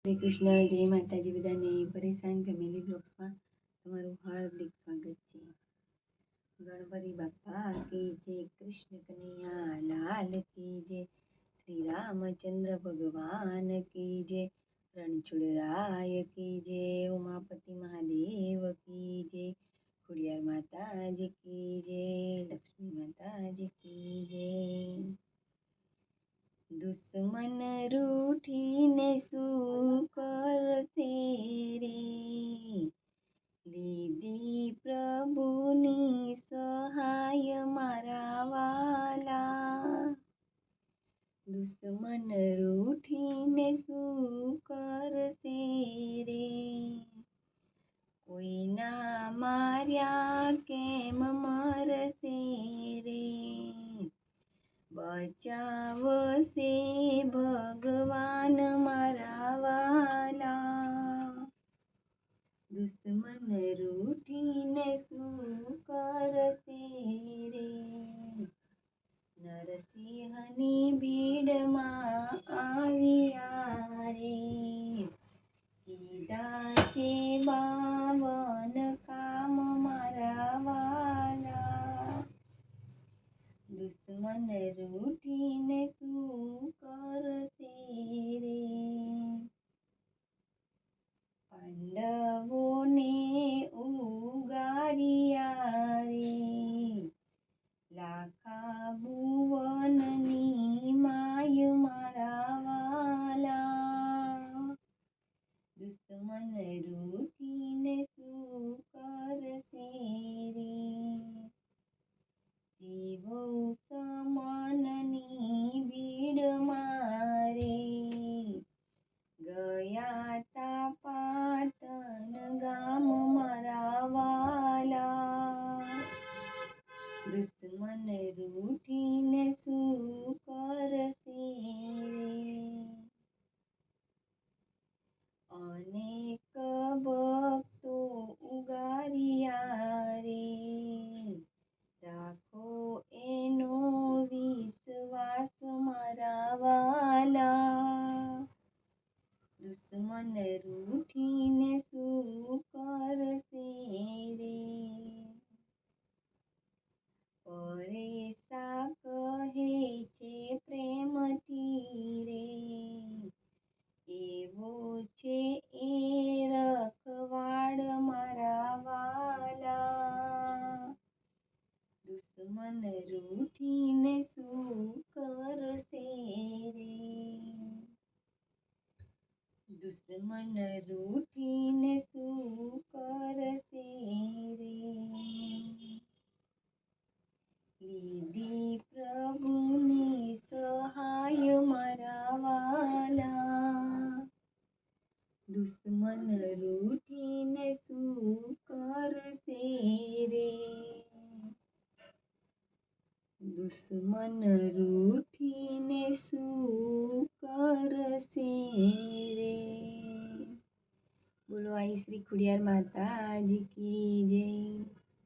શ્રી કૃષ્ણ, જય માતાજી બધાને. પરેશાન ફેમિલી બ્લોગ્સમાં તમારું હાર્દિક સ્વાગત છે. ગણપતિ બાપા કી જય, કૃષ્ણ કનૈયા લાલ કી જય, શ્રી રામચંદ્ર ભગવાન કી જય, રણછોડરાય કી જય, ઉમાપતિ મહાદેવ કી જય, ખોડિયાર માતાજી કી જય, લક્ષ્મી માતાજી કી જય. દુશ્મન રૂઠીને શું કરશે રે, લીધી પ્રભુની સહાય મારા વાલા. દુશ્મન રૂઠીને શું કરશે રે, કોઈના માર્યા કેમ મરશે રે, બચાવશે ભગવાન મારા વાલા. દુશ્મન રૂઠીને શું કરશે રે, નરસિંહની ભીડમાં આવ્યા રે, કીધા છે 52 કામ મારા વાલા. દુશ્મન રૂઠીને શું કરશે રે, પાંડવોને ઉગાર્યા રે, લાખા ભુવનની માય મારા વાલા. દુશ્મન રૂઠીને શું કરશે રે, શિવ સમનની ભીડ મારે, ગયા તા પાટણ ગામ મારા વાલા. દુશ્મન રૂઠીને શું કરશે રે, અનેક ભક્તો ઉગાર્યા રે, રાખો એનો વિશ્વાસ મારા વાલા. દુશ્મન રૂઠીને શું કરશે રે, પરેશા કહે છે પ્રેમથી રે, એવો છે એ રખવાડ મારા વાલા. દુશ્મન રૂઠીને શું કરશે રે, દુશ્મન રૂઠીને શું કરશે રે, લીધી પ્રભુની સહાય મારા વાલા. દુશ્મન રૂઠીને શું કરશે રે, દુશ્મન રૂઠીને શું કરશે રે. બોલો આઈ શ્રી ખોડિયાર માતાજી કી જય.